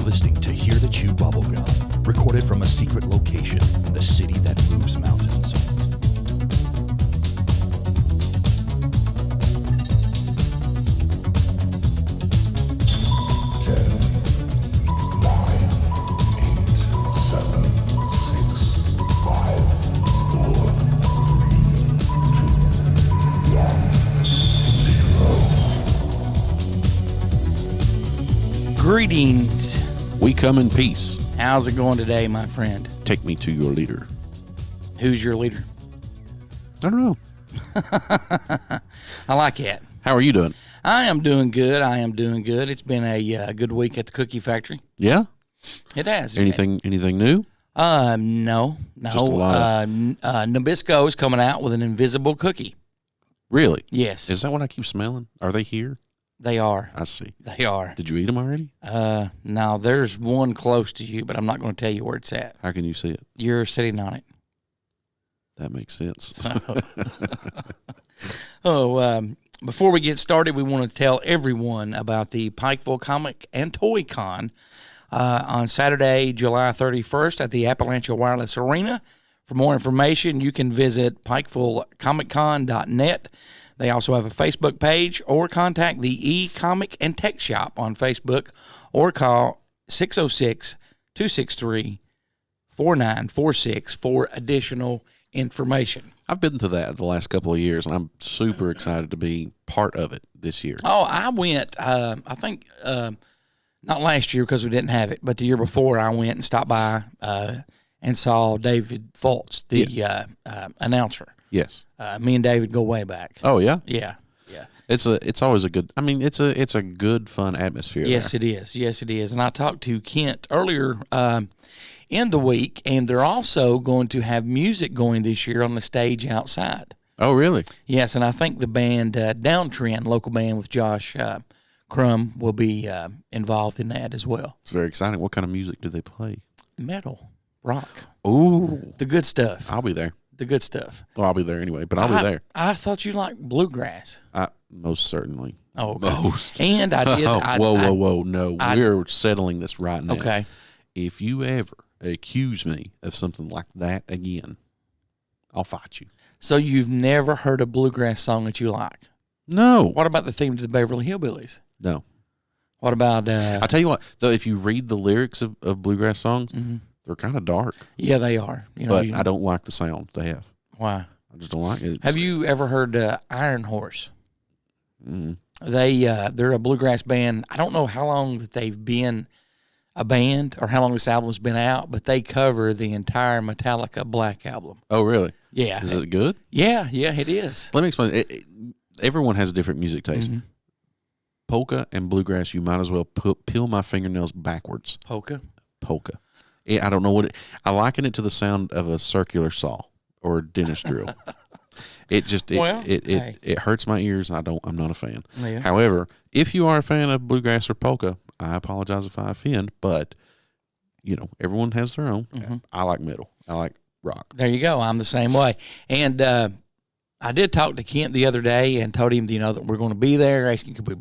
listening to Hear the Chew Bubblegum, recorded from a secret location in the city that moves mountains. Greetings. We come in peace. How's it going today, my friend? Take me to your leader. Who's your leader? I don't know. I like it. How are you doing? I am doing good. It's been a good week at the cookie factory. Yeah? It has. Anything new? No. Just a lot Nabisco is coming out with an invisible cookie. Really? Yes. Is that what I keep smelling? Are they here? They are. I see. They are. Did you eat them already? No, there's one close to you, but I'm not going to tell you where it's at. How can you see it? You're sitting on it. That makes sense. Before we get started, we want to tell everyone about the Pikeville Comic and Toycon on Saturday, July 31st at the Appalachia Wireless Arena. For more information, you can visit pikevillecomiccon.net. They also have a Facebook page, or contact the E-Comic and Tech Shop on Facebook, or call 606-263-4946 for additional information. I've been to that the last couple of years, and I'm super excited to be part of it this year. Oh, I went, I think, not last year because we didn't have it, but the year before I went and stopped by and saw David Fultz, the announcer. Yes. Me and David go way back. Oh, yeah? Yeah. It's always a good, it's a good, fun atmosphere. Yes, there. it is. Yes, it is. And I talked to Kent earlier in the week, and they're also going to have music going this year on the stage outside. Oh, really? Yes, and I think the band Downtrend, local band with Josh Crum, will be involved in that as well. It's very exciting. What kind of music do they play? Metal, rock. Ooh. The good stuff. I'll be there. The good stuff. Well, I'll be there anyway, but I'll be there. I thought you liked bluegrass. Most certainly. Oh, okay. Most. And I did. Whoa. No, we're settling this right now. Okay. If you ever accuse me of something like that again, I'll fight you. So you've never heard a bluegrass song that you like? No. What about the theme to the Beverly Hillbillies? No. What about... I'll tell you what, though, if you read the lyrics of bluegrass songs, mm-hmm. They're kind of dark. Yeah, they are. I don't like the sound they have. Why? I just don't like it. Have you ever heard Iron Horse? Mm-hmm. They're a bluegrass band. I don't know how long that they've been a band or how long this album's been out, but they cover the entire Metallica Black Album. Oh, really? Yeah. Is it good? Yeah, it is. Let me explain. Everyone has a different music taste. Mm-hmm. Polka and bluegrass, you might as well peel my fingernails backwards. Polka. I don't know what I liken it to the sound of a circular saw or a dentist drill. It hurts my ears, and I'm not a fan. Yeah. However, if you are a fan of bluegrass or polka, I apologize if I offend, but everyone has their own. Mm-hmm. I like metal. I like rock. There you go. I'm the same way. And I did talk to Kent the other day and told him, that we're going to be there, asking could we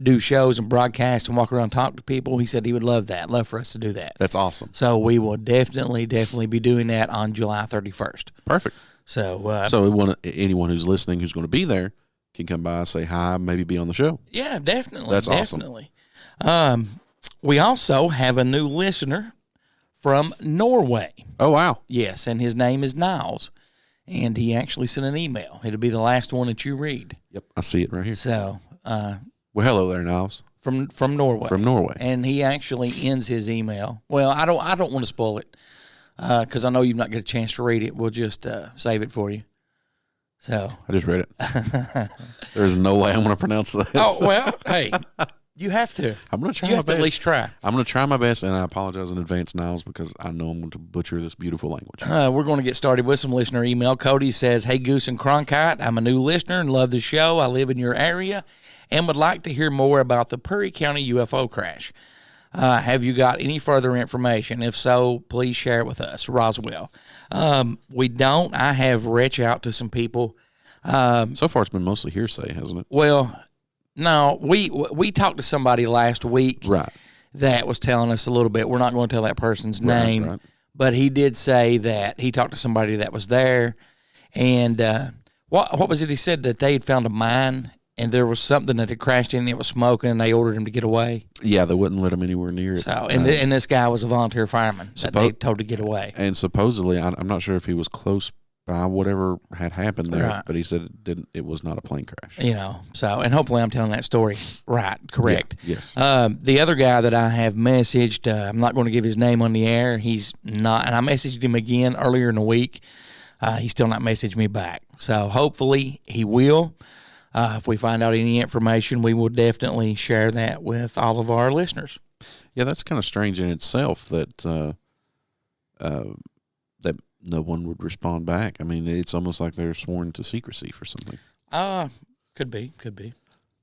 do shows and broadcast and walk around and talk to people. He said he would love for us to do that. That's awesome. So we will definitely be doing that on July 31st. Perfect. So anyone who's listening who's going to be there can come by, say hi, maybe be on the show. Yeah, definitely. That's definitely. Awesome. We also have a new listener from Norway. Oh, wow. Yes, and his name is Niles. And he actually sent an email. It'll be the last one that you read. Yep, I see it right here. So, well, hello there, Niles. From Norway. From Norway. And he actually ends his email. Well, I don't want to spoil it because I know you've not got a chance to read it. We'll just save it for you. So I just read it. There's no way I'm going to pronounce that. Oh, well, hey. You have to. I'm going to try you my have best. To at least try. I'm going to try my best, and I apologize in advance, Niles, because I know I'm going to butcher this beautiful language. We're going to get started with some listener email. Cody says, "Hey, Goose and Cronkite, I'm a new listener and love the show. I live in your area and would like to hear more about the Perry County UFO crash. Have you got any further information? If so, please share it with us." Roswell. We don't. I have reached out to some people. So far, it's been mostly hearsay, hasn't it? Well, no, we talked to somebody last week, right? that was telling us a little bit. We're not going to tell that person's name, right. but he did say that he talked to somebody that was there, and what was it? He said that they had found a mine, and there was something that had crashed in. It was smoking, and they ordered him to get away. Yeah, they wouldn't let him anywhere near it. So, and this guy was a volunteer fireman that they told to get away. And supposedly, I'm not sure if he was close by whatever had happened there, Right. but he said it was not a plane crash. So, and hopefully I'm telling that story right, correct. Yeah, yes. The other guy that I have messaged, I'm not going to give his name on the air. He's not, and I messaged him again earlier in the week. He's still not messaged me back. So hopefully he will. If we find out any information, we will definitely share that with all of our listeners. Yeah, that's kind of strange in itself that that no one would respond back. I mean, it's almost like they're sworn to secrecy for something. Could be.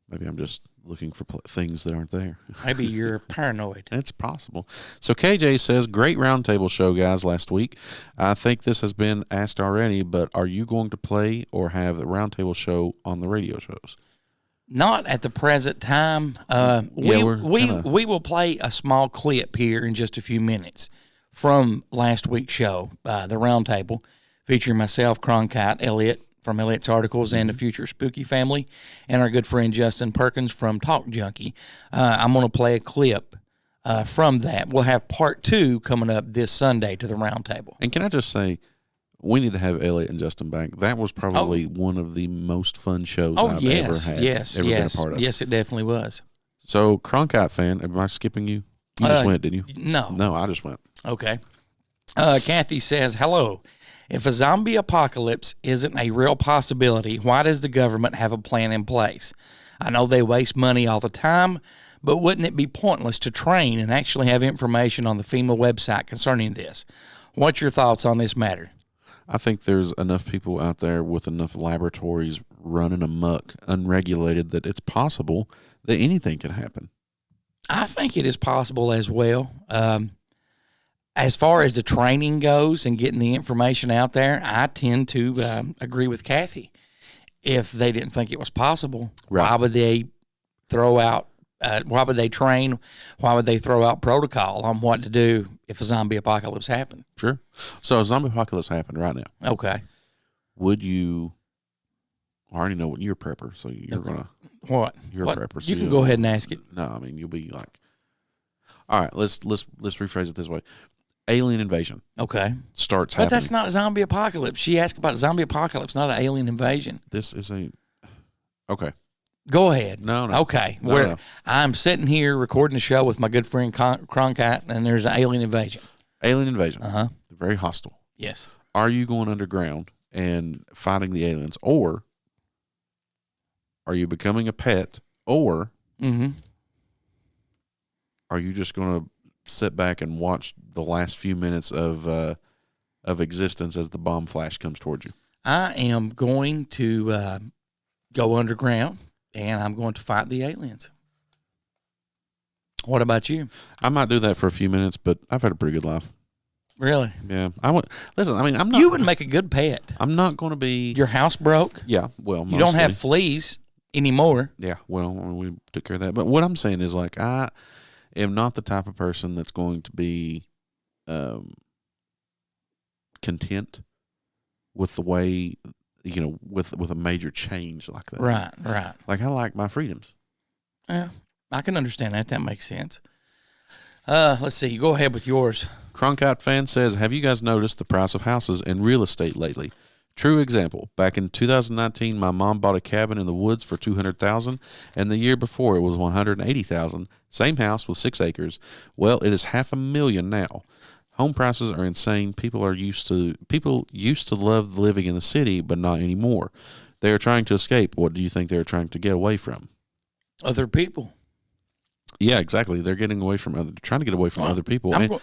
Maybe I'm just looking for things that aren't there. Maybe you're paranoid. It's possible. So KJ says, great roundtable show, guys, last week. I think this has been asked already, but are you going to play or have the roundtable show on the radio shows? Not at the present time. We will play a small clip here in just a few minutes from last week's show, the roundtable, featuring myself, Cronkite, Elliot from Elliot's Articles, and the Future Spooky Family, and our good friend Justin Perkins from Talk Junkie. I'm going to play a clip from that. We'll have part 2 coming up this Sunday to the roundtable. And can I just say, we need to have Elliot and Justin back. That was probably one of the most fun shows I've ever had. Ever been a part of. Yes, it definitely was. So, Cronkite fan, am I skipping you? You just went, didn't you? No. No, I just went. Okay. Kathy says, hello. If a zombie apocalypse isn't a real possibility, why does the government have a plan in place? I know they waste money all the time, but wouldn't it be pointless to train and actually have information on the FEMA website concerning this? What's your thoughts on this matter? I think there's enough people out there with enough laboratories running amok, unregulated, that it's possible that anything can happen. I think it is possible as well. As far as the training goes and getting the information out there, I tend to agree with Kathy. If they didn't think it was possible, right, why would they throw out? Why would they train? Why would they throw out protocol on what to do if a zombie apocalypse happened? Sure. So a zombie apocalypse happened right now. Okay. Would you? I already know what you're a prepper, so you're gonna. What? You're a prepper. So you can go ahead and ask it. No, I mean you'll be like. All right, let's rephrase it this way. Alien invasion. Okay. Starts happening. But that's not a zombie apocalypse. She asked about zombie apocalypse, not an alien invasion. This is a. Okay. Go ahead. No. Okay. No. I'm sitting here recording the show with my good friend Cronkite, and there's an alien invasion. Alien invasion. Uh-huh. Very hostile. Yes. Are you going underground and fighting the aliens, or are you becoming a pet, or are you just going to sit back and watch the last few minutes of existence as the bomb flash comes towards you? I am going to go underground, and I'm going to fight the aliens. What about you? I might do that for a few minutes, but I've had a pretty good life. Really? Yeah. Listen, I mean, I'm not. You would make a good pet. I'm not going to be. Your house broke? Yeah. Well, mostly. You don't have fleas anymore. Yeah. Well, we took care of that. But what I'm saying is, like, I am not the type of person that's going to be content with the way, with a major change like that. Right. Like, I like my freedoms. Yeah, I can understand that. That makes sense. Let's see. Go ahead with yours. Cronkite fan says, have you guys noticed the price of houses and real estate lately? True example. Back in 2019, my mom bought a cabin in the woods for $200,000, and the year before it was $180,000. Same house with 6 acres. Well, it is $500,000 now. Home prices are insane. People used to love living in the city, but not anymore. They are trying to escape. What do you think they are trying to get away from? Other people. Yeah, exactly. They're trying to get away from other people. And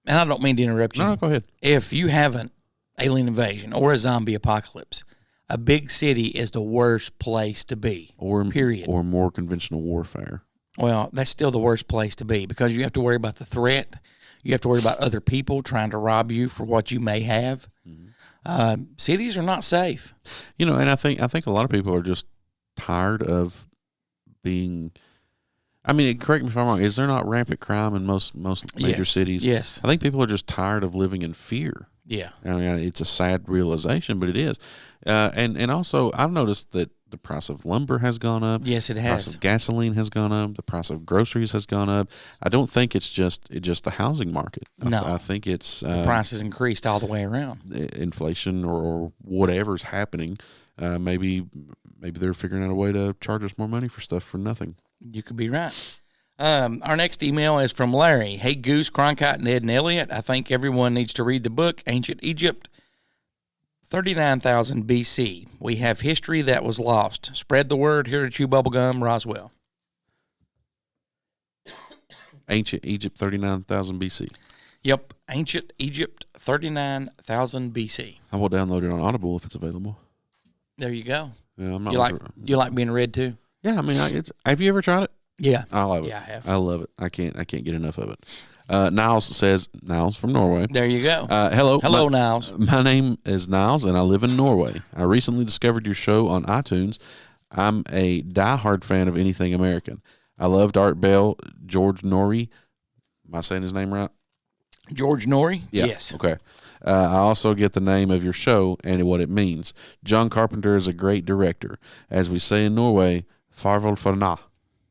I don't mean to interrupt you. No, go ahead. If you have an alien invasion or a zombie apocalypse, a big city is the worst place to be. Period. Or more conventional warfare. Well, that's still the worst place to be because you have to worry about the threat. You have to worry about other people trying to rob you for what you may have. Mm-hmm. Cities are not safe. And I think a lot of people are just tired of being I mean, correct me if I'm wrong. Is there not rampant crime in most major cities? Yes. I think people are just tired of living in fear. Yeah. I mean, it's a sad realization, but it is. And also, I've noticed that the price of lumber has gone up. Yes, it The has. price of gasoline has gone up. The price of groceries has gone up. I don't think it's just the housing market. No. I think it's The price has increased all the way around. inflation or whatever's happening. Maybe they're figuring out a way to charge us more money for stuff for nothing. You could be right. Our next email is from Larry. Hey, Goose, Cronkite, Ned, and Elliot. I think everyone needs to read the book, Ancient Egypt, 39,000 BC. We have history that was lost. Spread the word here at Chew Bubblegum, Roswell. Ancient Egypt, 39,000 BC. Yep, Ancient Egypt, 39,000 BC. I will download it on Audible if it's available. There you go. Yeah, I'm not. You like being read too? Yeah, I mean, have you ever tried it? Yeah. I love it. Yeah, I have. I love it. I can't get enough of it. Niles from Norway. There you go. Hello, Niles. My name is Niles, and I live in Norway. I recently discovered your show on iTunes. I'm a diehard fan of anything American. I loved Art Bell, George Norrie. Am I saying his name right? George Norrie? Yeah. Yes. Okay. I also get the name of your show and what it means. John Carpenter is a great director. As we say in Norway, farvel for now,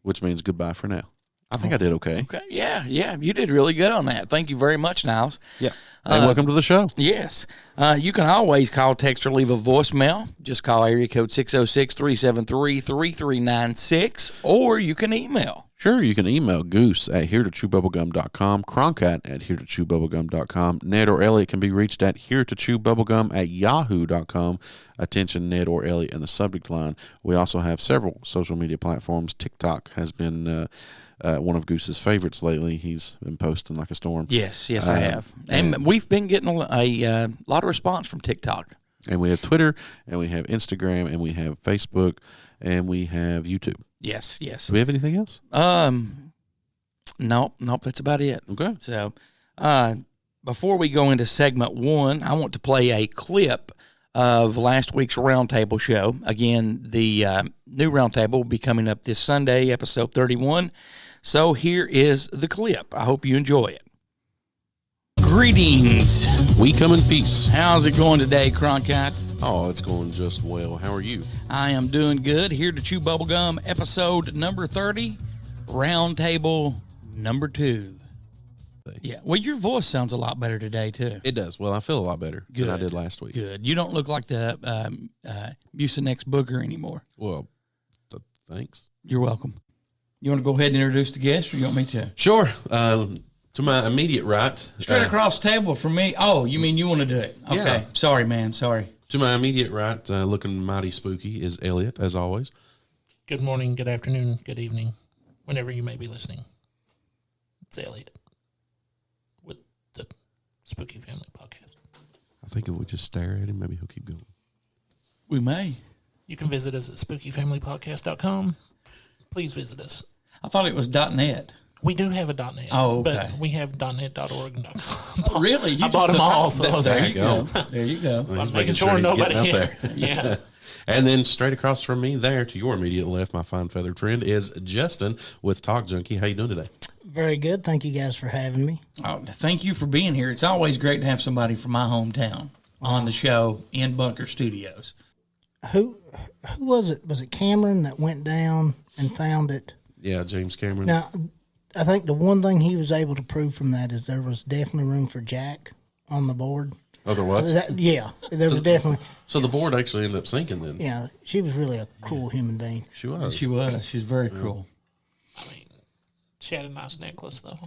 which means goodbye for now. I think I did okay. Okay. Yeah. You did really good on that. Thank you very much, Niles. Yeah. And welcome to the show. Yes. You can always call, text, or leave a voicemail. Just call area code 606-373-3396, or you can email. Sure, you can email Goose at heretochewbubblegum.com, Cronkite at heretochewbubblegum.com. Ned or Elliot can be reached at heretochewbubblegum at yahoo.com. Attention, Ned or Elliot in the subject line. We also have several social media platforms. TikTok has been one of Goose's favorites lately. He's been posting like a storm. Yes, I have. And we've been getting a lot of response from TikTok. And we have Twitter, and we have Instagram, and we have Facebook, and we have YouTube. Yes. Do we have anything else? Nope, that's about it. Okay. So, before we go into segment one, I want to play a clip of last week's Roundtable show. Again, the new Roundtable will be coming up this Sunday, episode 31. So here is the clip. I hope you enjoy it. Greetings. We come in peace. How's it going today, Cronkite? Oh, it's going just well. How are you? I am doing good. Here to Chew Bubblegum, episode number 30, Roundtable number 2. Yeah, well, your voice sounds a lot better today, too. It does. Well, I feel a lot better than I did last week. Good. You don't look like the Mucinex booger anymore. Well, thanks. You're welcome. You want to go ahead and introduce the guest, or you want me to? Sure. To my immediate right. Straight across the table from me. Oh, you mean you want to do it? Okay. Yeah. Sorry, man. Sorry. To my immediate right, looking mighty spooky, is Elliot, as always. Good morning, good afternoon, good evening, whenever you may be listening. It's Elliot with the Spooky Family Podcast. I think if we just stare at him, maybe he'll keep going. We may. You can visit us at spookyfamilypodcast.com. Please visit us. I thought it was .net. We do have a .net. Oh, okay. But we have .net.org and .com. Oh, really? I bought them all, so I was there like, you go. There you go. Well, I'm making sure nobody there. Yeah. And then straight across from me there to your immediate left, my fine feathered friend, is Justin with Talk Junkie. How you doing today? Very good. Thank you guys for having me. Oh, thank you for being here. It's always great to have somebody from my hometown on the show in Bunker Studios. Who was it? Was it Cameron that went down and found it? Yeah, James Cameron. Now, I think the one thing he was able to prove from that is there was definitely room for Jack on the board. Oh, there was? Yeah, there was definitely. So the board actually ended up sinking then? Yeah, she was really a cruel human being. She was. She was. She's very cruel. I mean, she had a nice necklace, though.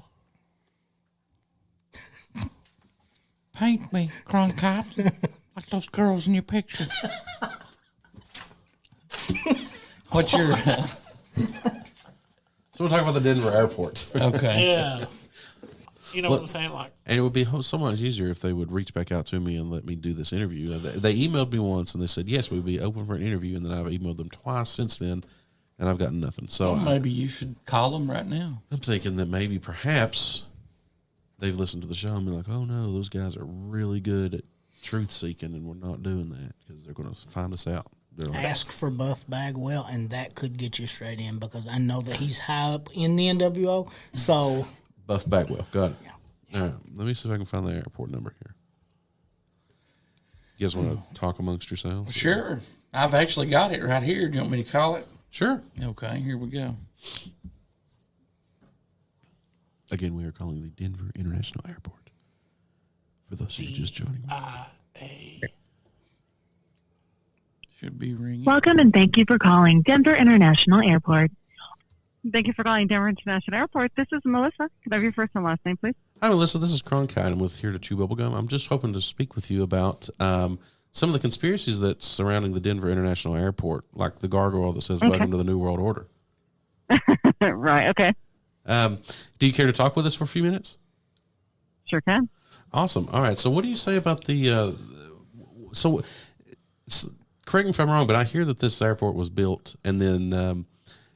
Paint me, Cronkite, like those girls in your picture. What's your... So we're talking about the Denver airport. Okay. Yeah. You know what I'm saying? Like, And it would be so much easier if they would reach back out to me and let me do this interview. They emailed me once and they said, yes, we'd be open for an interview. And then I've emailed them twice since then, and I've gotten nothing. So Well, maybe you should call them right now. I'm thinking that maybe perhaps they've listened to the show and be like, oh, no, those guys are really good at truth seeking, and we're not doing that because they're going to find us out. Ask for Buff Bagwell, and that could get you straight in because I know that he's high up in the NWO. So Buff Bagwell, got it. Yeah. All right, let me see if I can find the airport number here. You guys want to talk amongst yourselves? Sure. I've actually got it right here. Do you want me to call it? Sure. Okay, here we go. Again, we are calling the Denver International Airport. For those of you just joining me. Should be ringing. Welcome and thank you for calling Denver International Airport. Thank you for calling Denver International Airport. This is Melissa. Could I have your first and last name, please? Hi, Melissa. This is Cronkite. I'm with Here to Chew Bubblegum. I'm just hoping to speak with you about some of the conspiracies that's surrounding the Denver International Airport, like the gargoyle that says "Welcome to the New World Order." Right. Okay. Do you care to talk with us for a few minutes? Sure can. Awesome. All right. So, what do you say about the? Correct me if I'm wrong, but I hear that this airport was built, and then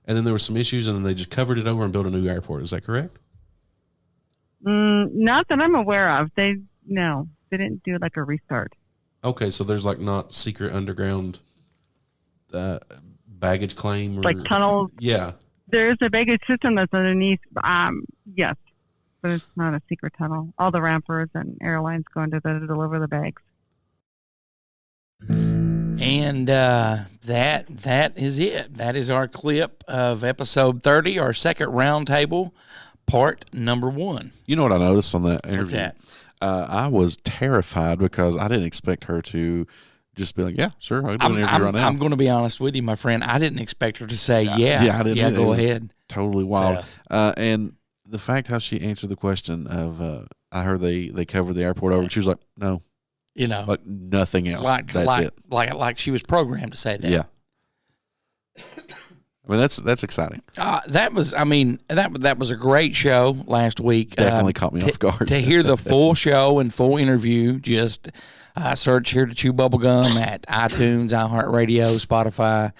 there were some issues, and then they just covered it over and built a new airport. Is that correct? Not that I'm aware of. They didn't do like a restart. Okay, so there's like not secret underground baggage claim, or, like tunnels. Yeah. There's a baggage system that's underneath. Yes, but it's not a secret tunnel. All the rampers and airlines go into there to deliver the bags. And that is it. That is our clip of episode 30, our second roundtable, part number 1. You know what I noticed on that interview? What's that? I was terrified because I didn't expect her to just be like, "Yeah, sure, I'll do an interview right now." I'm going to be honest with you, my friend. I didn't expect her to say, "Yeah, I didn't. Yeah, go It was ahead." Totally wild. And the fact how she answered the question of, I heard they covered the airport over, and she was like, "No." You know, like nothing else. That's it. Like she was programmed to say that. Yeah. I mean, that's exciting. That was a great show last week. Definitely caught me off guard. To hear the full show and full interview, just search Here to Chew Bubblegum at iTunes, iHeartRadio, Spotify,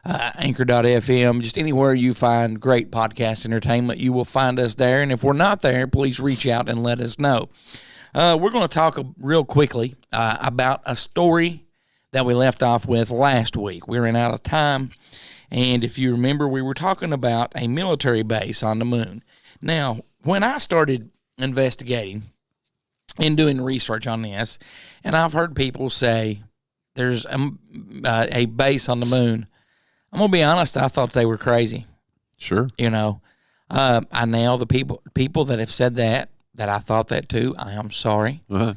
Anchor.fm, just anywhere you find great podcast entertainment, you will find us there. And if we're not there, please reach out and let us know. We're going to talk real quickly about a story that we left off with last week. We ran out of time, and if you remember, we were talking about a military base on the moon. Now, when I started investigating and doing research on this, and I've heard people say there's a base on the moon, I'm going to be honest, I thought they were crazy. Sure. You know, I now the people that have said that I thought that too. I am sorry. Uh-huh.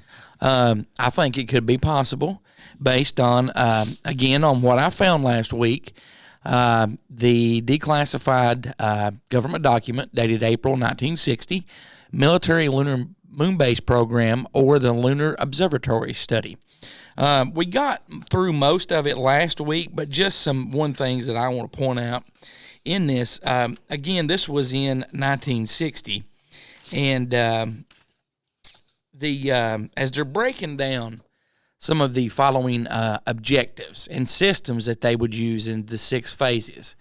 I think it could be possible based on, again, on what I found last week, the declassified government document dated April 1960, Military Lunar Moon Base Program, or the Lunar Observatory Study. We got through most of it last week, but just some things that I want to point out in this. Again, this was in 1960. And as they're breaking down some of the following objectives and systems that they would use in the 6 phases.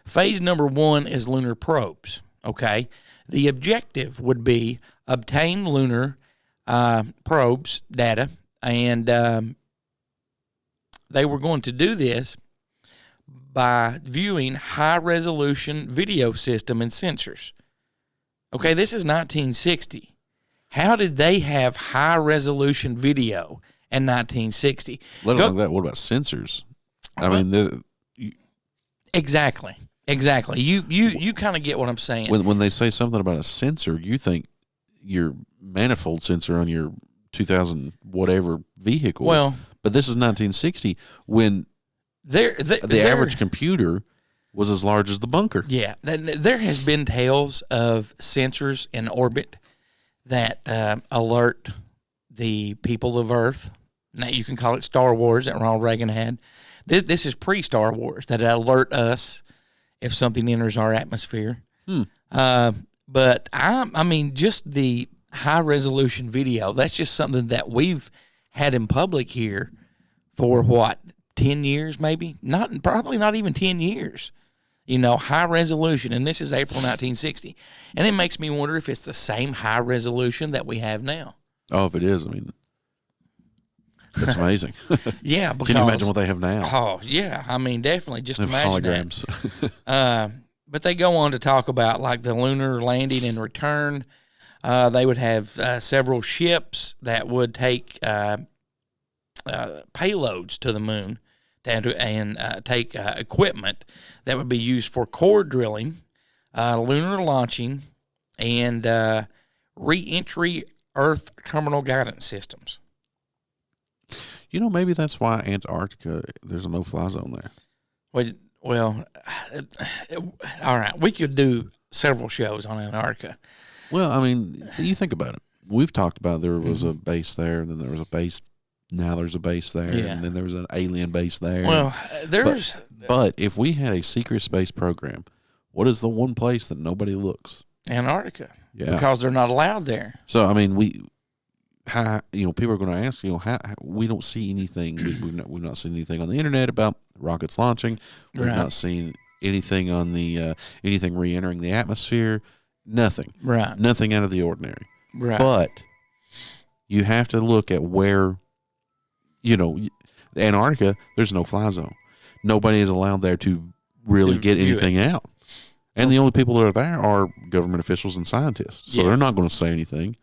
Phase number 1 is lunar probes, okay? The objective would be obtain lunar probes data, and they were going to do this by viewing high-resolution video system and sensors. Okay, this is 1960. How did they have high-resolution video in 1960? Let alone that, what about sensors? I mean, exactly. You kind of get what I'm saying. When they say something about a sensor, you think your manifold sensor on your 2000 whatever vehicle. Well, but this is 1960 when the average computer was as large as the bunker. Yeah, there has been tales of sensors in orbit that alert the people of Earth. Now you can call it Star Wars that Ronald Reagan had. This is pre-Star Wars that alert us if something enters our atmosphere. But I mean, just the high-resolution video, that's just something that we've had in public here for, 10 years maybe? Probably not even 10 years. You know, high resolution, and this is April 1960. And it makes me wonder if it's the same high resolution that we have now. Oh, if it is, I mean, That's amazing. Yeah, because Can you imagine what they have now? Oh yeah, I mean definitely. Just They have imagine holograms. that. But they go on to talk about like the lunar landing and return. They would have several ships that would take payloads to the moon and take equipment that would be used for core drilling, lunar launching, and re-entry Earth terminal guidance systems. Maybe that's why Antarctica, there's a no-fly zone there. Well, all right. We could do several shows on Antarctica. Well, I mean, you think about it. We've talked about there was a base there, and then there was a base. Now there's a base there, Yeah. and then there was an alien base there. Well, there's... But if we had a secret space program, what is the one place that nobody looks? Antarctica. Yeah. Because they're not allowed there. So, I mean, people are going to ask, how we don't see anything. We've not seen anything on the internet about rockets launching. We've Right. not seen anything on the anything re-entering the atmosphere. Nothing. Right. Nothing out of the ordinary. Right. But you have to look at where, Antarctica, there's no fly zone. Nobody is allowed there to really get view anything out. And the only people that are there are government officials and scientists. So Yeah. they're not going to say anything.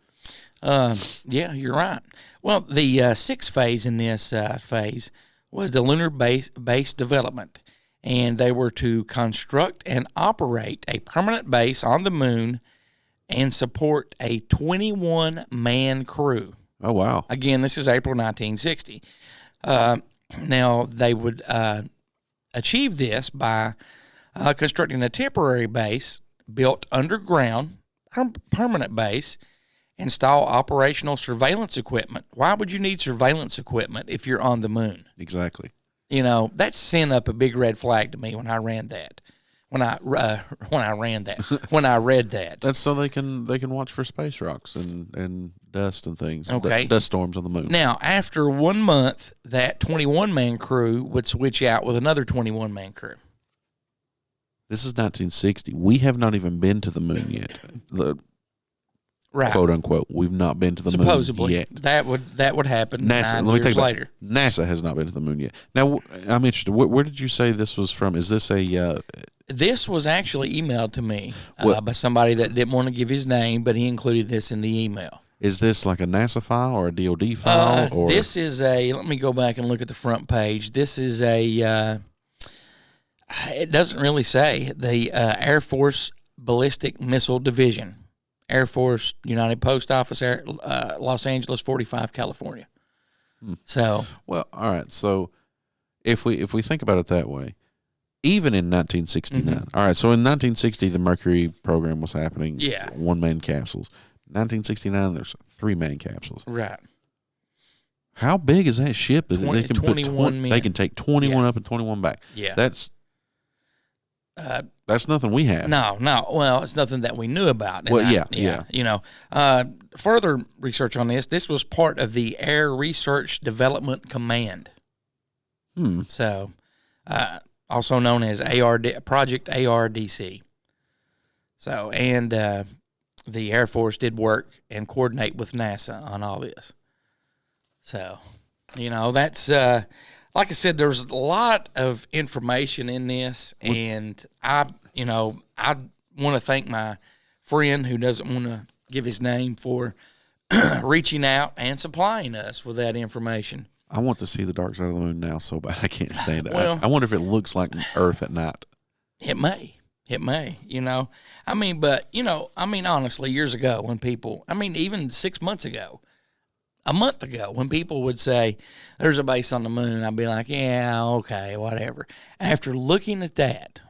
Yeah, you're right. Well, the sixth phase in this phase was the lunar base development, and they were to construct and operate a permanent base on the moon and support a 21-man crew. Oh, wow. Again, this is April 1960. Now, they would achieve this by constructing a temporary base built underground, permanent base, install operational surveillance equipment. Why would you need surveillance equipment if you're on the moon? Exactly. That sent up a big red flag to me when I ran that. When I read that. That's so they can watch for space rocks and dust and things. Okay. Dust storms on the moon. Now, after 1 month, that 21-man crew would switch out with another 21-man crew. This is 1960. We have not even been to the moon yet. Right. Quote unquote. We've not been to the Supposedly, moon yet. that would happen NASA. 9 Let me years take that. later. NASA has not been to the moon yet. Now, I'm interested. Where did you say this was from? Is this a? This was actually emailed to me What? by somebody that didn't want to give his name, but he included this in the email. Is this like a NASA file or a DoD file? Or This is let me go back and look at the front page. This is it doesn't really say. The Air Force Ballistic Missile Division, Air Force United Post Office, Los Angeles, 45, California. So, well, all right. So if we think about it that way, even in 1969, all right. So in 1960, the Mercury program was happening. Yeah. 1-man capsules. 1969, there's 3-man capsules. right. How big is that ship that they can 21 men. They can take 21 Yeah. up and 21 back. Yeah. That's nothing we have. No. Well, it's nothing that we knew about. And Well, yeah. Further research on this. This was part of the Air Research Development Command. So, also known as Project ARDC. So, and the Air Force did work and coordinate with NASA on all this. So, that's like I said, there's a lot of information in this, and I want to thank my friend who doesn't want to give his name for reaching out and supplying us with that information. I want to see the dark side of the moon now so bad I can't stand it. Well, I wonder if it looks like Earth at night. It may. Honestly, years ago when people, even 6 months ago, a month ago, when people would say, there's a base on the moon, I'd be like, yeah, okay, whatever. After looking at that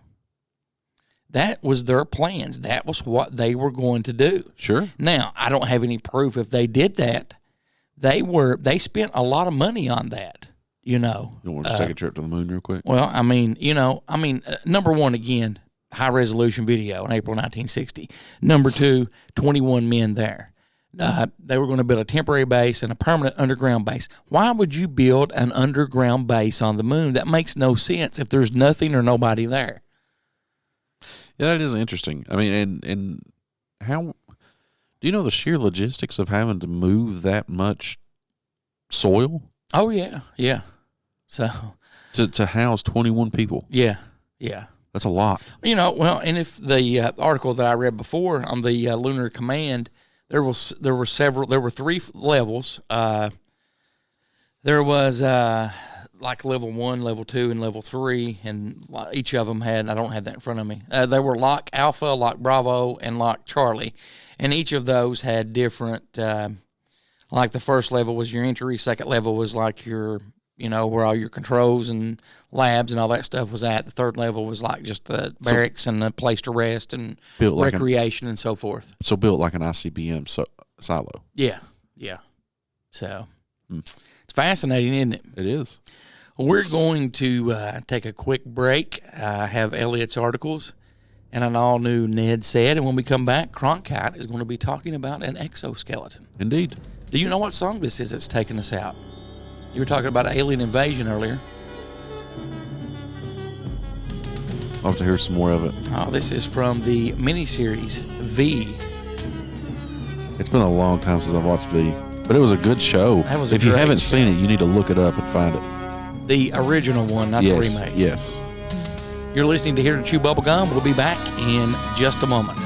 was their plans. That was what they were going to do. Sure. Now, I don't have any proof if they did that. They spent a lot of money on that, You want to take a trip to the moon real quick? Well, number one, again, high-resolution video in April 1960. Number two, 21 men there. They were going to build a temporary base and a permanent underground base. Why would you build an underground base on the moon? That makes no sense if there's nothing or nobody there. Yeah, that is interesting. And how do you know the sheer logistics of having to move that much soil? Oh yeah, yeah. So to house 21 people. yeah. That's a lot. Well, and if the article that I read before on the Lunar Command, there were 3 levels. There was like level 1, level 2, and level 3, and each of them had, I don't have that in front of me. They were Lock Alpha, Lock Bravo, and Lock Charlie, and each of those had different. Like the first level was your entry, second level was like your, where all your controls and labs and all that stuff was at. The third level was like just the barracks and a place to rest and recreation and so forth. So built like an ICBM silo. Yeah. So it's fascinating, isn't it? It is. We're going to take a quick break, have Elliot's articles, and an all-new Ned Said. And when we come back, Cronkite is going to be talking about an exoskeleton. Indeed. Do you know what song this is that's taking us out? You were talking about alien invasion earlier. I'll have to hear some more of it. Oh, this is from the miniseries V. It's been a long time since I've watched V, but it was a good show. If you haven't seen it, you need to look it up and find it. The original one, not the remake. Yes. You're listening to Here to Chew Bubblegum. We'll be back in just a moment.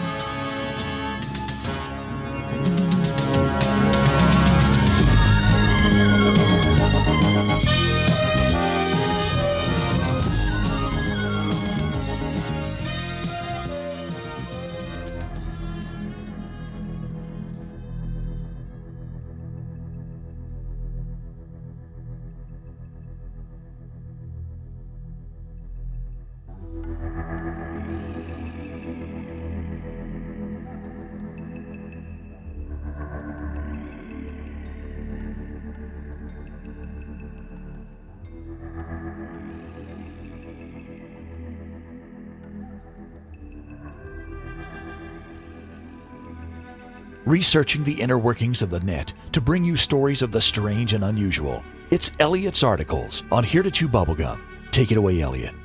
Researching the inner workings of the net to bring you stories of the strange and unusual. It's Elliot's Articles on Here to Chew Bubblegum. Take it away, Elliot.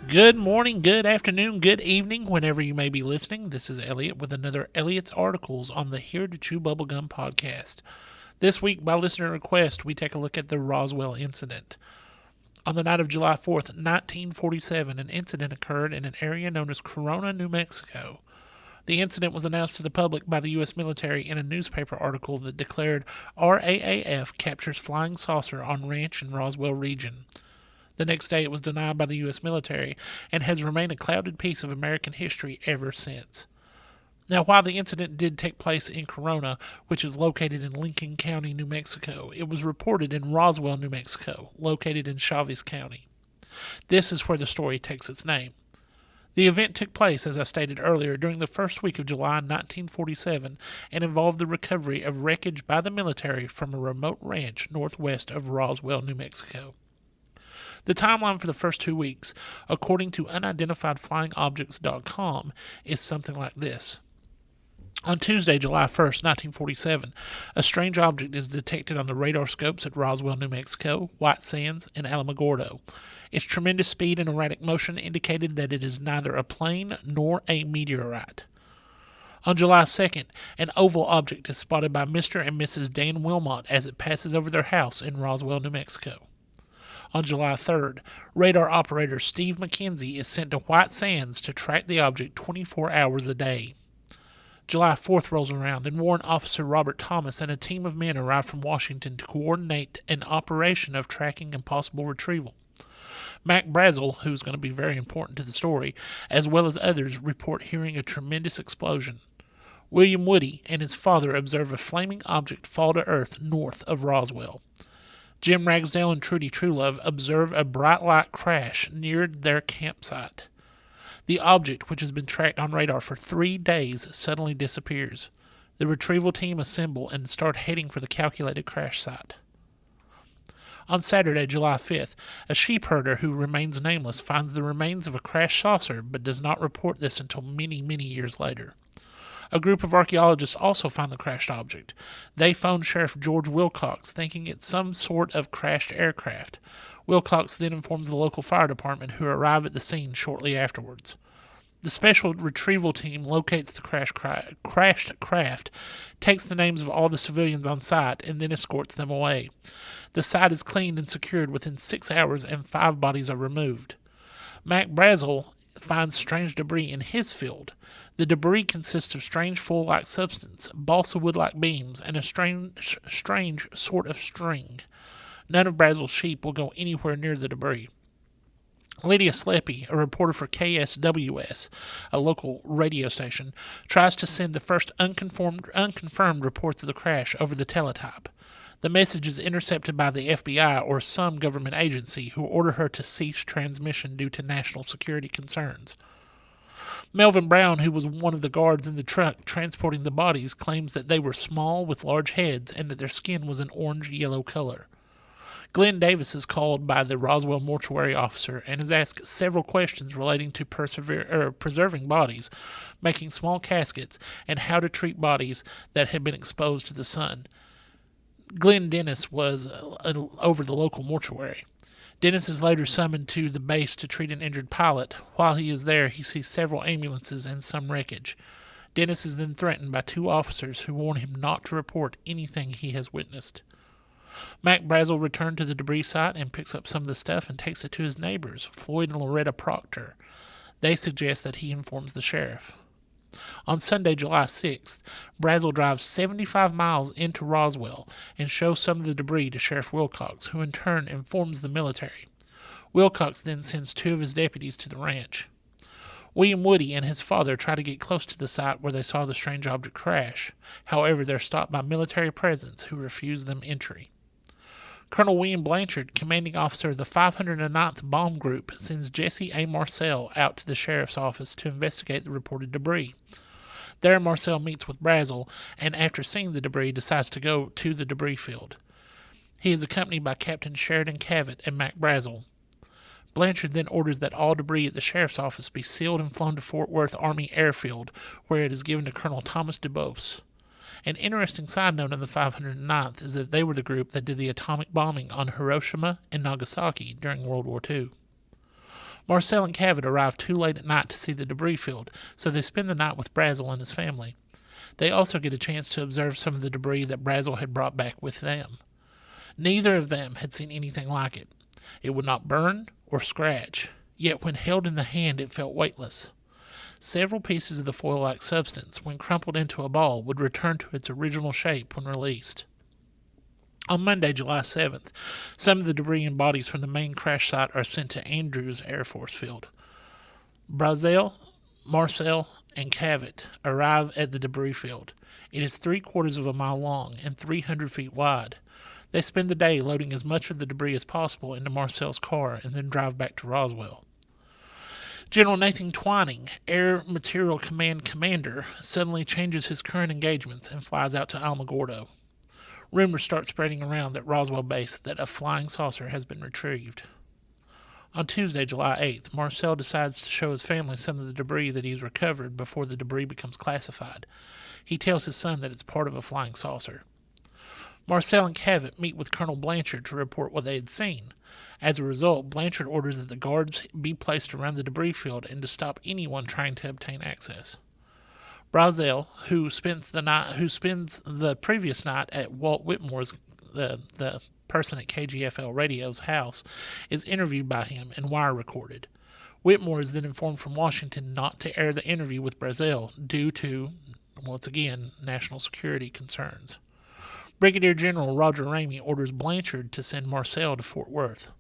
Good morning, good afternoon, good evening, whenever you may be listening. This is Elliot with another Elliot's Articles on the Here to Chew Bubblegum podcast. This week, by listener request, we take a look at the Roswell Incident. On the night of July 4th, 1947, an incident occurred in an area known as Corona, New Mexico. The incident was announced to the public by the U.S. military in a newspaper article that declared RAAF captures flying saucer on ranch in Roswell region. The next day it was denied by the U.S. military and has remained a clouded piece of American history ever since. Now, while the incident did take place in Corona, which is located in Lincoln County, New Mexico, it was reported in Roswell, New Mexico, located in Chaves County. This is where the story takes its name. The event took place, as I stated earlier, during the first week of July 1947 and involved the recovery of wreckage by the military from a remote ranch northwest of Roswell, New Mexico. The timeline for the first 2 weeks, according to unidentifiedflyingobjects.com, is something like this. On Tuesday, July 1st, 1947, a strange object is detected on the radar scopes at Roswell, New Mexico, White Sands, and Alamogordo. Its tremendous speed and erratic motion indicated that it is neither a plane nor a meteorite. On July 2nd, an oval object is spotted by Mr. and Mrs. Dan Wilmot as it passes over their house in Roswell, New Mexico. On July 3rd, radar operator Steve McKenzie is sent to White Sands to track the object 24 hours a day. July 4th rolls around, and Warrant Officer Robert Thomas and a team of men arrive from Washington to coordinate an operation of tracking and possible retrieval. Mac Brazel, who's going to be very important to the story, as well as others, report hearing a tremendous explosion. William Woody and his father observe a flaming object fall to earth north of Roswell. Jim Ragsdale and Trudy Truelove observe a bright light crash near their campsite. The object, which has been tracked on radar for 3 days, suddenly disappears. The retrieval team assemble and start heading for the calculated crash site. On Saturday, July 5th, a sheep herder who remains nameless finds the remains of a crashed saucer but does not report this until many, many years later. A group of archaeologists also find the crashed object. They phone Sheriff George Wilcox, thinking it's some sort of crashed aircraft. Wilcox then informs the local fire department, who arrive at the scene shortly afterwards. The special retrieval team locates the crashed craft, takes the names of all the civilians on site, and then escorts them away. The site is cleaned and secured within 6 hours, and 5 bodies are removed. Mac Brazel finds strange debris in his field. The debris consists of strange foil-like substance, balsa wood-like beams, and a strange sort of string. None of Brazel's sheep will go anywhere near the debris. Lydia Sleppy, a reporter for KSWS, a local radio station, tries to send the first unconfirmed reports of the crash over the teletype. The message is intercepted by the FBI or some government agency, who order her to cease transmission due to national security concerns. Melvin Brown, who was one of the guards in the truck transporting the bodies, claims that they were small with large heads and that their skin was an orange-yellow color. Glenn Davis is called by the Roswell mortuary officer and is asked several questions relating to preserving bodies, making small caskets, and how to treat bodies that had been exposed to the sun. Glenn Dennis was over the local mortuary. Dennis is later summoned to the base to treat an injured pilot. While he is there, he sees several ambulances and some wreckage. Dennis is then threatened by 2 officers who warn him not to report anything he has witnessed. Mac Brazel returned to the debris site and picks up some of the stuff and takes it to his neighbors, Floyd and Loretta Proctor. They suggest that he informs the sheriff. On Sunday, July 6th, Brazel drives 75 miles into Roswell and shows some of the debris to Sheriff Wilcox, who in turn informs the military. Wilcox then sends 2 of his deputies to the ranch. William Woody and his father try to get close to the site where they saw the strange object crash. However, they're stopped by military presence who refuse them entry. Colonel William Blanchard, commanding officer of the 509th Bomb Group, sends Jesse A. Marcel out to the sheriff's office to investigate the reported debris. There, Marcel meets with Brazel, and after seeing the debris, decides to go to the debris field. He is accompanied by Captain Sheridan Cavett and Mac Brazel. Blanchard then orders that all debris at the sheriff's office be sealed and flown to Fort Worth Army Airfield, where it is given to Colonel Thomas DuBose. An interesting side note on the 509th is that they were the group that did the atomic bombing on Hiroshima and Nagasaki during World War II. Marcel and Cavett arrive too late at night to see the debris field, so they spend the night with Brazel and his family. They also get a chance to observe some of the debris that Brazel had brought back with them. Neither of them had seen anything like it. It would not burn or scratch, yet when held in the hand it felt weightless. Several pieces of the foil-like substance, when crumpled into a ball, would return to its original shape when released. On Monday, July 7th, some of the debris and bodies from the main crash site are sent to Andrews Air Force Field. Brazel, Marcel, and Cavett arrive at the debris field. It is 3/4 of a mile long and 300 feet wide. They spend the day loading as much of the debris as possible into Marcel's car and then drive back to Roswell. General Nathan Twining, Air Material Command Commander, suddenly changes his current engagements and flies out to Alamogordo. Rumors start spreading around at Roswell Base that a flying saucer has been retrieved. On Tuesday, July 8th, Marcel decides to show his family some of the debris that he's recovered before the debris becomes classified. He tells his son that it's part of a flying saucer. Marcel and Cavett meet with Colonel Blanchard to report what they had seen. As a result, Blanchard orders that the guards be placed around the debris field and to stop anyone trying to obtain access. Brazel, who spends the previous night at Walt Whitmore's, the person at KGFL Radio's house, is interviewed by him and wire recorded. Whitmore is then informed from Washington not to air the interview with Brazel due to, once again, national security concerns. Brigadier General Roger Ramey orders Blanchard to send Marcel to Fort Worth.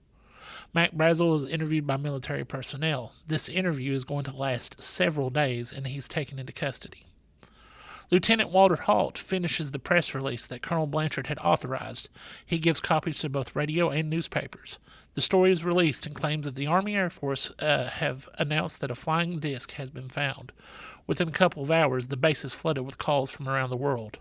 Mac Brazel is interviewed by military personnel. This interview is going to last several days, and he's taken into custody. Lieutenant Walter Halt finishes the press release that Colonel Blanchard had authorized. He gives copies to both radio and newspapers. The story is released and claims that the Army Air Force have announced that a flying disc has been found. Within a couple of hours, the base is flooded with calls from around the world.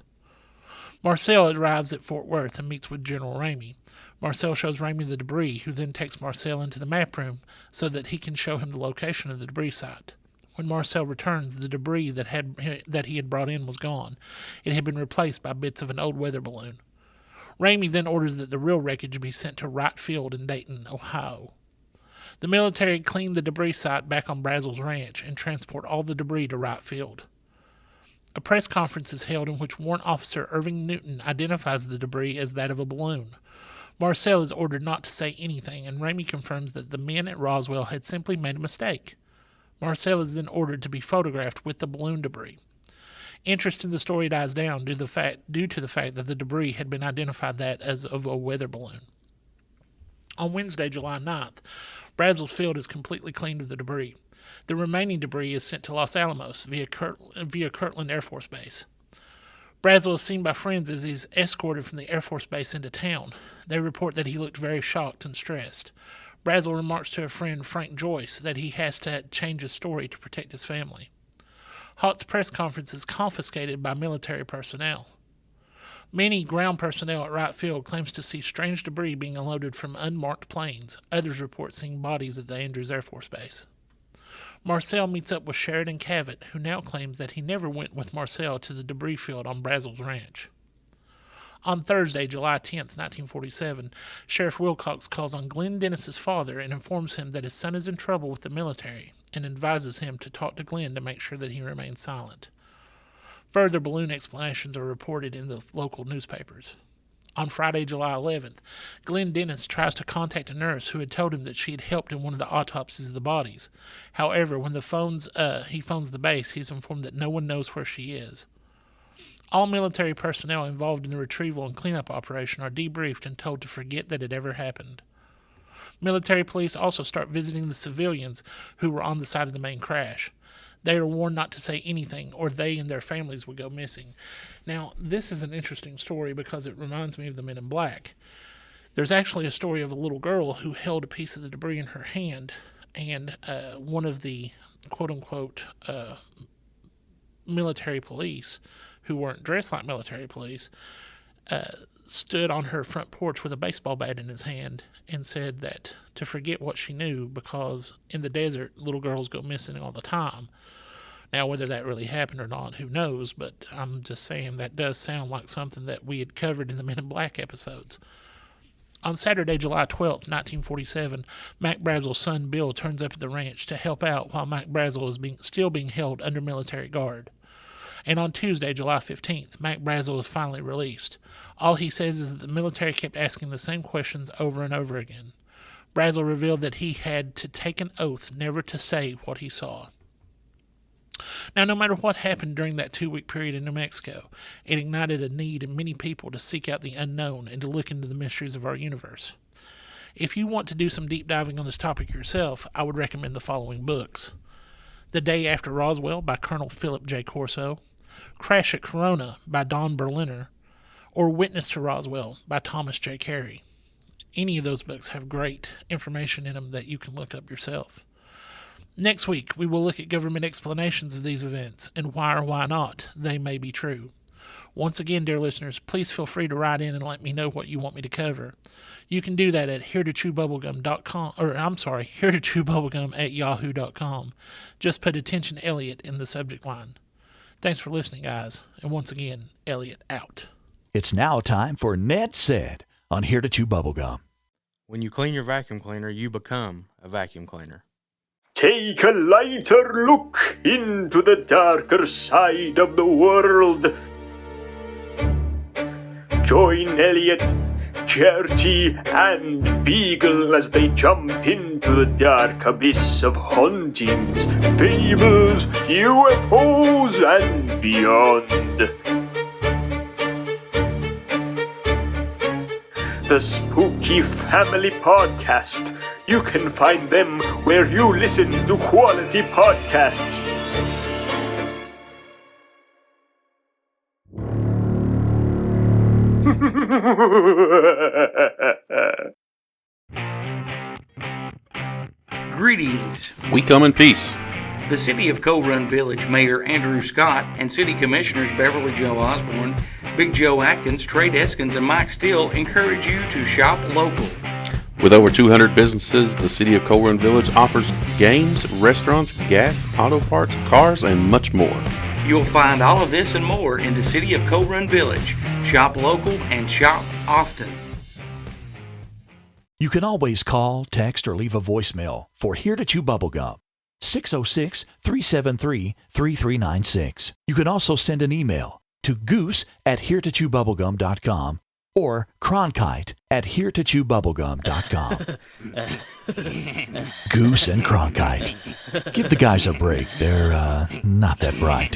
Marcel arrives at Fort Worth and meets with General Ramey. Marcel shows Ramey the debris, who then takes Marcel into the map room so that he can show him the location of the debris site. When Marcel returns, the debris that he had brought in was gone. It had been replaced by bits of an old weather balloon. Ramey then orders that the real wreckage be sent to Wright Field in Dayton, Ohio. The military cleaned the debris site back on Brazel's ranch and transport all the debris to Wright Field. A press conference is held in which Warrant Officer Irving Newton identifies the debris as that of a balloon. Marcel is ordered not to say anything, and Ramey confirms that the men at Roswell had simply made a mistake. Marcel is then ordered to be photographed with the balloon debris. Interest in the story dies down due to the fact that the debris had been identified that as of a weather balloon. On Wednesday, July 9th, Brazel's field is completely cleaned of the debris. The remaining debris is sent to Los Alamos via Kirtland Air Force Base. Brazel is seen by friends as he's escorted from the Air Force Base into town. They report that he looked very shocked and stressed. Brazel remarks to a friend, Frank Joyce, that he has to change his story to protect his family. Haught's press conference is confiscated by military personnel. Many ground personnel at Wright Field claims to see strange debris being unloaded from unmarked planes. Others report seeing bodies at the Andrews Air Force Base. Marcel meets up with Sheridan Cavett, who now claims that he never went with Marcel to the debris field on Brazel's ranch. On Thursday, July 10th, 1947, Sheriff Wilcox calls on Glenn Dennis's father and informs him that his son is in trouble with the military and advises him to talk to Glenn to make sure that he remains silent. Further balloon explanations are reported in the local newspapers. On Friday, July 11th, Glenn Dennis tries to contact a nurse who had told him that she had helped in one of the autopsies of the bodies. However, when he phones the base, he's informed that no one knows where she is. All military personnel involved in the retrieval and cleanup operation are debriefed and told to forget that it ever happened. Military police also start visiting the civilians who were on the site of the main crash. They are warned not to say anything, or they and their families will go missing. Now, this is an interesting story because it reminds me of the Men in Black. There's actually a story of a little girl who held a piece of the debris in her hand, and one of the quote-unquote military police, who weren't dressed like military police, stood on her front porch with a baseball bat in his hand and said that to forget what she knew, because in the desert, little girls go missing all the time. Now, whether that really happened or not, who knows, but I'm just saying that does sound like something that we had covered in the Men in Black episodes. On Saturday, July 12th, 1947, Mac Brazel's son Bill turns up at the ranch to help out while Mac Brazel is still being held under military guard. And on Tuesday, July 15th, Mac Brazel is finally released. All he says is that the military kept asking the same questions over and over again. Brazel revealed that he had to take an oath never to say what he saw. Now, no matter what happened during that 2-week period in New Mexico, it ignited a need in many people to seek out the unknown and to look into the mysteries of our universe. If you want to do some deep diving on this topic yourself, I would recommend the following books: The Day After Roswell by Colonel Philip J. Corso, Crash at Corona by Don Berliner, or Witness to Roswell by Thomas J. Carey. Any of those books have great information in them that you can look up yourself. Next week, we will look at government explanations of these events and why or why not they may be true. Once again, dear listeners, please feel free to write in and let me know what you want me to cover. You can do that at heretotruebubblegum.yahoo.com. Just put "Attention Elliot" in the subject line. Thanks for listening, guys. And once again, Elliot out. It's now time for Ned Said on Here to Chew Bubblegum. When you clean your vacuum cleaner, you become a vacuum cleaner. Take a lighter look into the darker side of the world. Join Elliot, Gertie, and Beagle as they jump into the dark abyss of hauntings, fables, UFOs, and beyond. The Spooky Family Podcast. You can find them where you listen to quality podcasts. Greetings. We come in peace. The City of Coal Run Village Mayor Andrew Scott and City Commissioners Beverly Jo Osborne, Big Joe Atkins, Trey Deskins, and Mike Steele encourage you to shop local. With over 200 businesses, the City of Coal Run Village offers games, restaurants, gas, auto parts, cars, and much more. You'll find all of this and more in the City of Coal Run Village. Shop local and shop often. You can always call, text, or leave a voicemail for Here to Chew Bubblegum. 606-373-3396. You can also send an email to goose@heretochewbubblegum.com or cronkite@heretochewbubblegum.com. Goose and Cronkite. Give the guys a break. They're not that bright.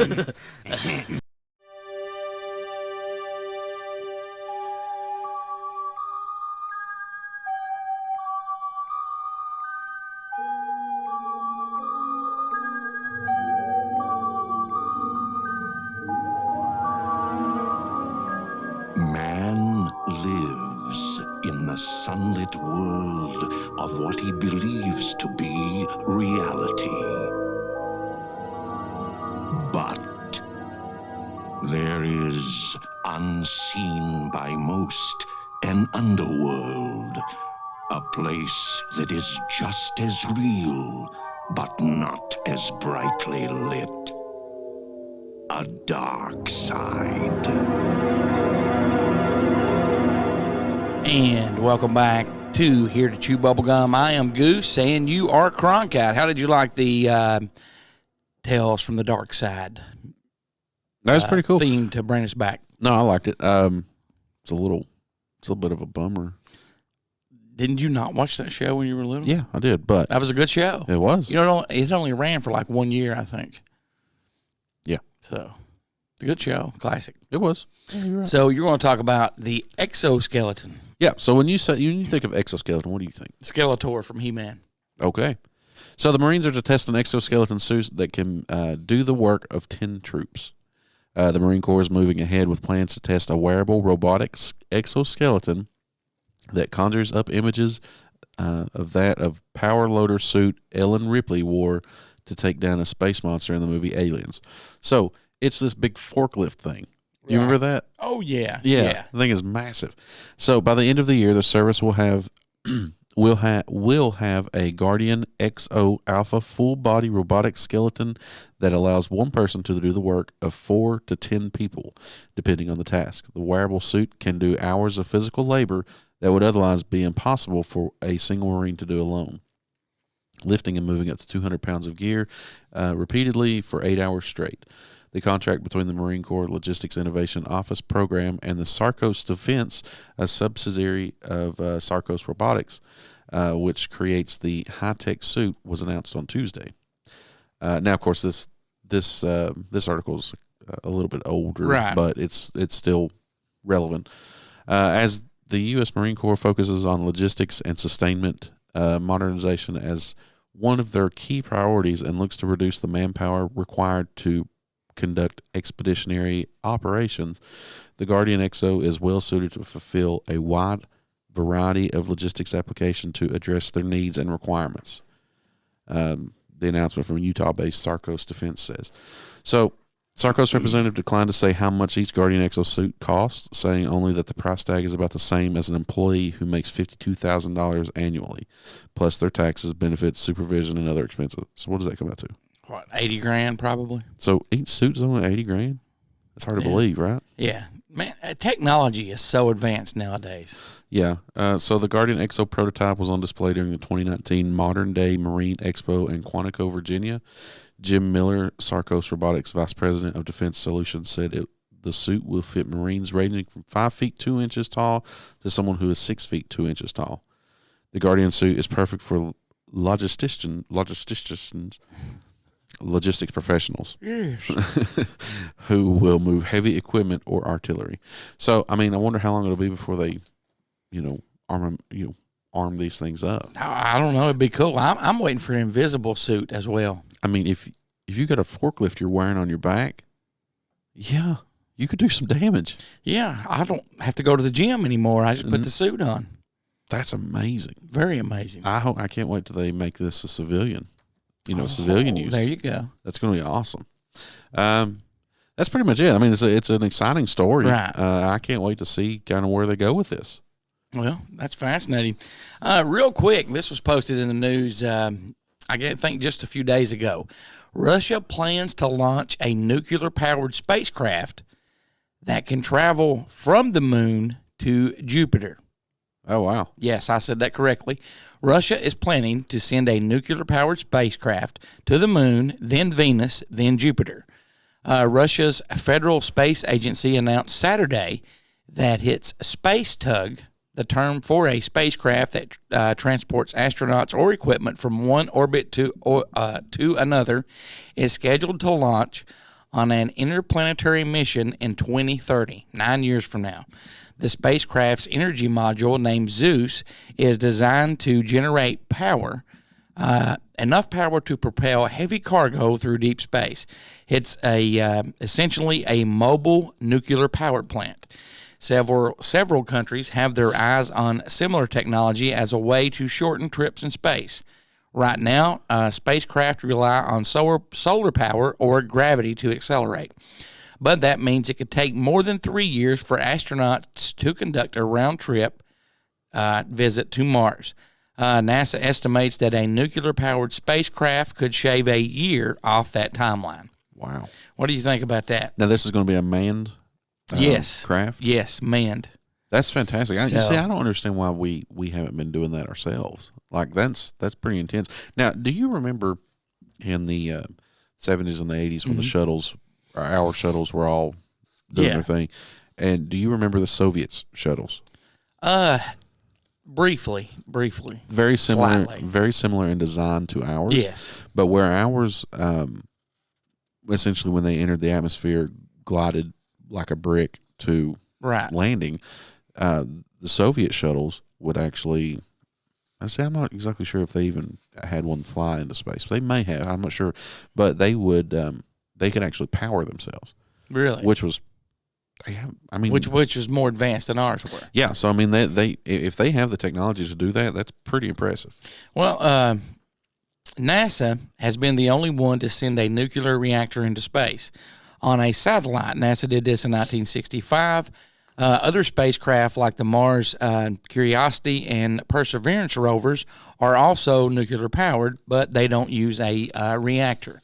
Man lives in the sunlit world of what he believes to be reality. But there is, unseen by most, an underworld, a place that is just as real, but not as brightly lit. A dark side. And welcome back to Here to Chew Bubblegum. I am Goose, and you are Cronkite. How did you like the Tales from the Dark Side? That was pretty cool. Theme to bring us back. No, I liked it. It's a little bit of a bummer. Didn't you not watch that show when you were little? Yeah, I did, but That was a good show. it was. You know, it only ran for like 1 year, I think. Yeah. So, it's a good show. Classic. It was. Yeah, you're right. So, you're going to talk about the exoskeleton. Yeah. So when you think of exoskeleton, what do you think? Skeletor from He-Man. Okay. So the Marines are to test an exoskeleton suit that can do the work of 10 troops. The Marine Corps is moving ahead with plans to test a wearable robotics exoskeleton that conjures up images of power loader suit Ellen Ripley wore to take down a space monster in the movie Aliens. So it's this big forklift thing. Do you remember that? Oh, yeah. Yeah. The thing is massive. So by the end of the year, the service will have will have a Guardian XO Alpha full body robotic skeleton that allows one person to do the work of 4 to 10 people, depending on the task. The wearable suit can do hours of physical labor that would otherwise be impossible for a single Marine to do alone. Lifting and moving up to 200 pounds of gear repeatedly for 8 hours straight. The contract between the Marine Corps Logistics Innovation Office Program and the Sarcos Defense, a subsidiary of Sarcos Robotics, which creates the high-tech suit, was announced on Tuesday. Now, of course, this article is a little bit older, right, but it's still relevant. As the U.S. Marine Corps focuses on logistics and sustainment modernization as one of their key priorities and looks to reduce the manpower required to conduct expeditionary operations, the Guardian XO is well suited to fulfill a wide variety of logistics applications to address their needs and requirements. The announcement from Utah-based Sarcos Defense says. So, Sarcos representative declined to say how much each Guardian XO suit costs, saying only that the price tag is about the same as an employee who makes $52,000 annually, plus their taxes, benefits, supervision, and other expenses. So what does that come out to? What, 80 grand probably? So each suit is only 80 grand? That's hard to believe, right? Yeah. Man, technology is so advanced nowadays. Yeah. So the Guardian XO prototype was on display during the 2019 Modern Day Marine Expo in Quantico, Virginia. Jim Miller, Sarcos Robotics Vice President of Defense Solutions, said the suit will fit Marines ranging from 5 feet 2 inches tall to someone who is 6 feet 2 inches tall. The Guardian suit is perfect for logistics professionals who will move heavy equipment or artillery. So, I mean, I wonder how long it'll be before they, arm these things up. I don't know. It'd be cool. I'm waiting for an invisible suit as well. I mean, if you got a forklift you're wearing on your back, yeah, you could do some damage. Yeah, I don't have to go to the gym anymore. I just put the suit on. That's amazing. Very amazing. I can't wait till they make this a civilian. Civilian use. There you go. That's going to be awesome. That's pretty much it. I mean, it's an exciting story. Right. I can't wait to see kind of where they go with this. Well, that's fascinating. Real quick, this was posted in the news, I think just a few days ago. Russia plans to launch a nuclear-powered spacecraft that can travel from the moon to Jupiter. Oh, wow. Yes, I said that correctly. Russia is planning to send a nuclear-powered spacecraft to the moon, then Venus, then Jupiter. Russia's Federal Space Agency announced Saturday that its Space Tug, the term for a spacecraft that transports astronauts or equipment from one orbit to another, is scheduled to launch on an interplanetary mission in 2030, 9 years from now. The spacecraft's energy module, named Zeus, is designed to generate power, enough power to propel heavy cargo through deep space. It's essentially a mobile nuclear power plant. Several countries have their eyes on similar technology as a way to shorten trips in space. Right now, spacecraft rely on solar power or gravity to accelerate. But that means it could take more than 3 years for astronauts to conduct a round-trip visit to Mars. NASA estimates that a nuclear-powered spacecraft could shave a year off that timeline. Wow. What do you think about that? Now, this is going to be a manned craft? Yes, manned. That's fantastic. You So- see, I don't understand why we haven't been doing that ourselves. Like, that's pretty intense. Now, do you remember in the 70s and the 80s when the shuttles, our shuttles were all doing their thing? And do you remember the Soviets' shuttles? Briefly. Very similar, Slightly. very similar in design to ours. Yes. But where ours, essentially when they entered the atmosphere, glided like a brick to Right. landing, the Soviet shuttles would actually, I'm not exactly sure if they even had one fly into space. They may have, I'm not sure. But they would, they could actually power themselves. Really? Which was, which is more advanced than ours were. Yeah, so I mean, they if they have the technology to do that, that's pretty impressive. Well, NASA has been the only one to send a nuclear reactor into space on a satellite. NASA did this in 1965. Other spacecraft like the Mars Curiosity and Perseverance rovers are also nuclear powered, but they don't use a reactor.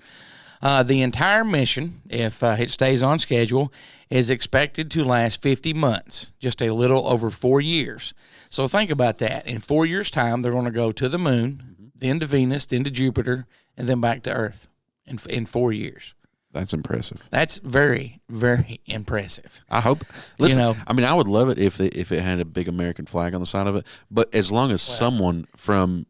The entire mission, if it stays on schedule, is expected to last 50 months, just a little over 4 years. So think about that. In 4 years' time, they're going to go to the moon, then to Venus, then to Jupiter, and then back to Earth in 4 years. That's impressive. That's very, very impressive. I hope. Listen, I mean, I would love it if it had a big American flag on the side of it. But as long as someone from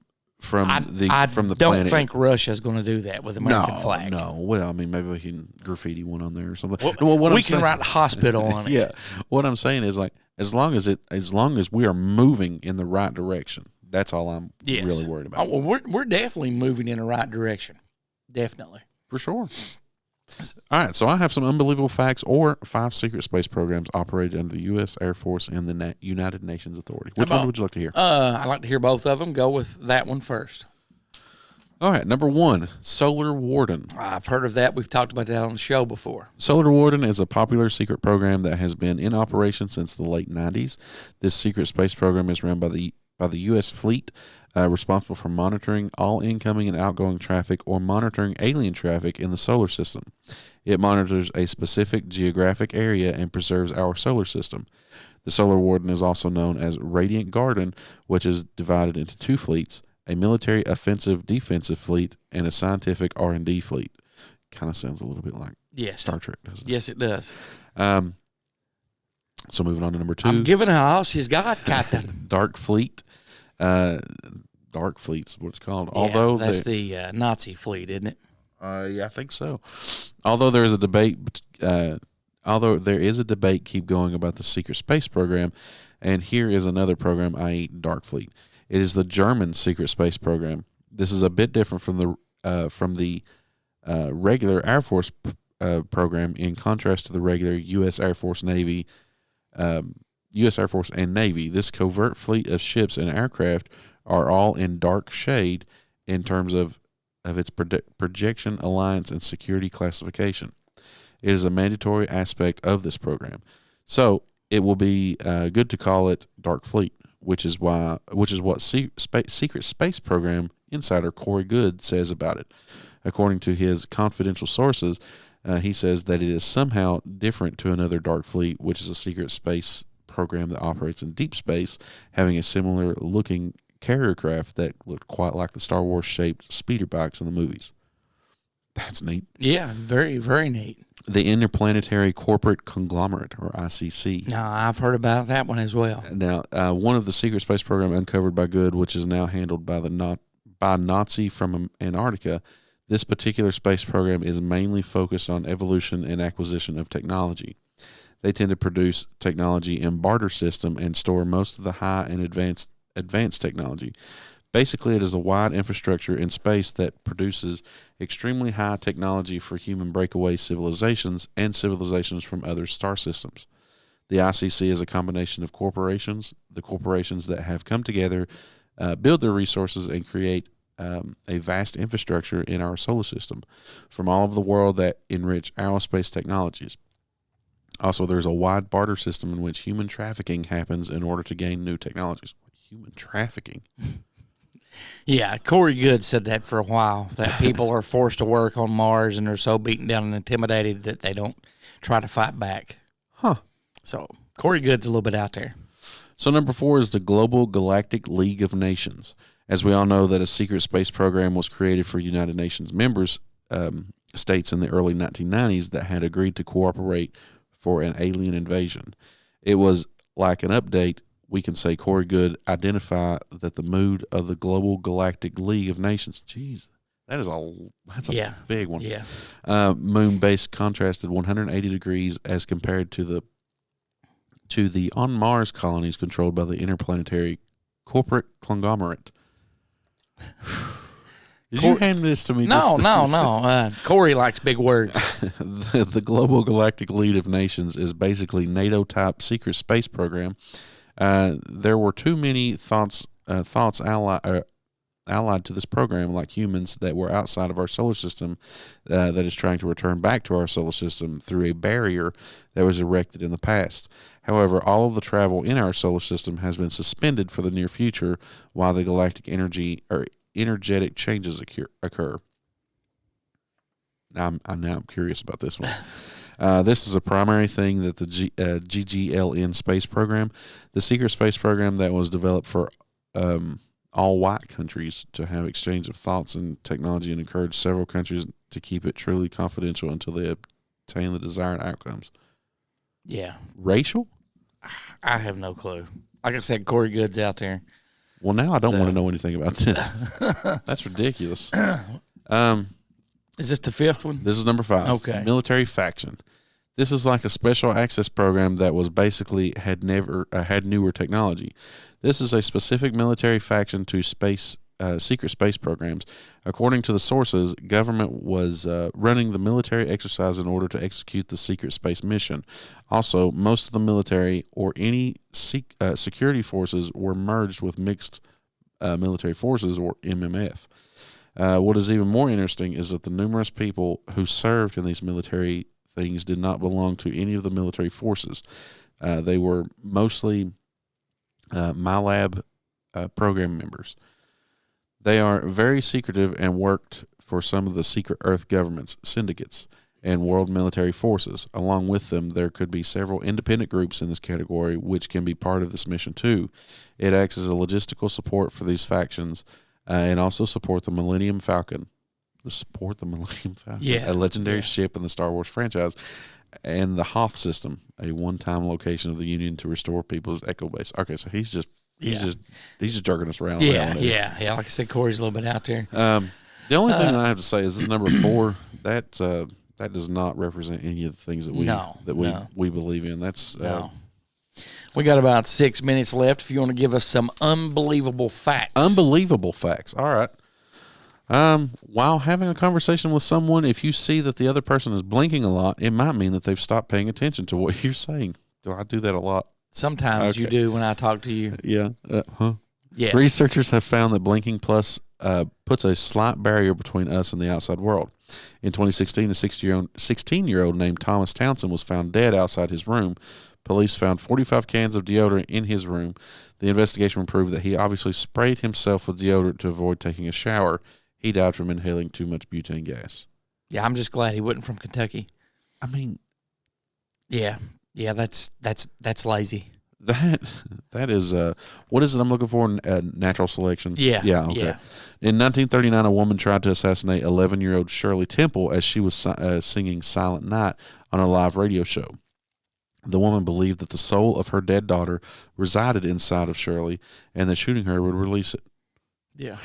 the I don't think Russia's going to do that with American flag. No. Well, I mean, maybe we can graffiti one on there or something. Well, what we I'm can write hospital on it. Yeah. What I'm saying is, like, as long as we are moving in the right direction, that's all I'm really worried about. Oh, well, we're definitely moving in the right direction. Definitely. For sure. All right, so I have some unbelievable facts or 5 secret space programs operated under the U.S. Air Force and the United Nations Authority. Which one would you like to hear? I'd like to hear both of them. Go with that one first. All right, number 1, Solar Warden. I've heard of that. We've talked about that on the show before. Solar Warden is a popular secret program that has been in operation since the late 90s. This secret space program is run by the U.S. fleet, responsible for monitoring all incoming and outgoing traffic or monitoring alien traffic in the solar system. It monitors a specific geographic area and preserves our solar system. The Solar Warden is also known as Radiant Garden, which is divided into 2 fleets, a military offensive-defensive fleet and a scientific R&D fleet. Kind of sounds a little bit like Star Trek, doesn't it? Yes, it does. So moving on to number 2. I'm giving her all she's got, Captain. Dark Fleet. Dark Fleet's what it's called. Yeah, Although that's the Nazi fleet, isn't it? Yeah, I think so. Although there is a debate, keep going about the secret space program, and here is another program, i.e., Dark Fleet. It is the German secret space program. This is a bit different from the regular Air Force program. In contrast to the regular U.S. Air Force Navy, U.S. Air Force and Navy, this covert fleet of ships and aircraft are all in dark shade in terms of its projection, alliance, and security classification. It is a mandatory aspect of this program. So it will be good to call it Dark Fleet, which is what Secret Space Program insider Corey Good says about it. According to his confidential sources, he says that it is somehow different to another Dark Fleet, which is a secret space program that operates in deep space, having a similar looking carrier craft that looked quite like the Star Wars shaped speeder bikes in the movies. That's neat. Yeah, very, very neat. The Interplanetary Corporate Conglomerate, or ICC. Now, I've heard about that one as well. Now, one of the secret space program uncovered by Good, which is now handled by by Nazi from Antarctica. This particular space program is mainly focused on evolution and acquisition of technology. They tend to produce technology in barter system and store most of the high and advanced technology. Basically, it is a wide infrastructure in space that produces extremely high technology for human breakaway civilizations and civilizations from other star systems. The ICC is a combination of corporations, the corporations that have come together, build their resources, and create a vast infrastructure in our solar system from all over the world that enrich aerospace technologies. Also, there's a wide barter system in which human trafficking happens in order to gain new technologies. Human trafficking? Yeah, Corey Good said that for a while, that people are forced to work on Mars and they're so beaten down and intimidated that they don't try to fight back. Huh. So Corey Good's a little bit out there. So number 4 is the Global Galactic League of Nations. As we all know, that a secret space program was created for United Nations members states in the early 1990s that had agreed to cooperate for an alien invasion. It was like an update. We can say Corey Good identify that the mood of the Global Galactic League of Nations. Jeez, that's a big one. Yeah. Moon base contrasted 180 degrees as compared to the on Mars colonies controlled by the Interplanetary Corporate Conglomerate. Did you hand this to me? No. Corey likes big words. The Global Galactic League of Nations is basically NATO-type secret space program. There were too many thoughts allied to this program, like humans that were outside of our solar system, that is trying to return back to our solar system through a barrier that was erected in the past. However, all of the travel in our solar system has been suspended for the near future while the galactic energetic changes occur. I'm now curious about this one. This is a primary thing that the GGLN space program, the secret space program that was developed for all white countries to have exchange of thoughts and technology, and encouraged several countries to keep it truly confidential until they obtain the desired outcomes. Yeah. Racial? I have no clue. Like I said, Corey Good's out there. Well, now I don't want to know anything about this. That's ridiculous. Is this the 5th one? This is number 5. Okay. Military faction. This is like a special access program that was basically had newer technology. This is a specific military faction to secret space programs. According to the sources, government was running the military exercise in order to execute the secret space mission. Also, most of the military or any security forces were merged with mixed military forces, or MMF. What is even more interesting is that the numerous people who served in these military things did not belong to any of the military forces. They were mostly MyLab program members. They are very secretive and worked for some of the secret Earth governments, syndicates, and world military forces. Along with them, there could be several independent groups in this category which can be part of this mission too. It acts as a logistical support for these factions and also support the Millennium Falcon. Yeah. A legendary ship in the Star Wars franchise, and the Hoth system, a one-time location of the Union to restore people's echo base. Okay, so he's just jerking us around. Yeah. Like I said, Corey's a little bit out there. The only thing that I have to say is this number 4. That does not represent any of the things that we believe in. That's no. We got about 6 minutes left. If you want to give us some unbelievable facts. Unbelievable facts. All right. While having a conversation with someone, if you see that the other person is blinking a lot, it might mean that they've stopped paying attention to what you're saying. Do I do that a lot? Sometimes you do when I talk to you. Yeah. Yeah. Researchers have found that blinking plus puts a slight barrier between us and the outside world. In 2016, a 16-year-old named Thomas Townsend was found dead outside his room. Police found 45 cans of deodorant in his room. The investigation proved that he obviously sprayed himself with deodorant to avoid taking a shower. He died from inhaling too much butane gas. Yeah, I'm just glad he wasn't from Kentucky. I mean, yeah, that's lazy. That is what is it I'm looking for? Natural selection. Yeah. Okay. Yeah. In 1939, a woman tried to assassinate 11-year-old Shirley Temple as she was singing "Silent Night" on a live radio show. The woman believed that the soul of her dead daughter resided inside of Shirley, and that shooting her would release it. Yeah.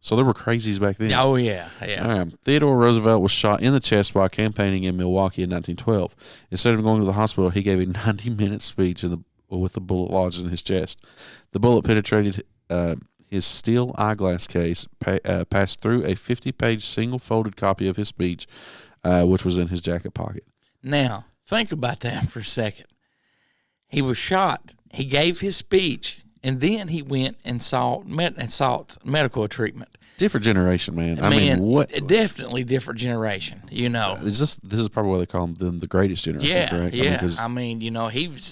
So there were crazies back then. Oh, yeah. All right. Theodore Roosevelt was shot in the chest while campaigning in Milwaukee in 1912. Instead of going to the hospital, he gave a 90-minute speech with the bullet lodged in his chest. The bullet penetrated his steel eyeglass case, passed through a 50-page single-folded copy of his speech, which was in his jacket pocket. Now, think about that for a second. He was shot. He gave his speech, and then he went and sought medical treatment. Different generation, man. I mean, what? Definitely different generation. This is probably why they call him the greatest generation. Yeah, correct? yeah.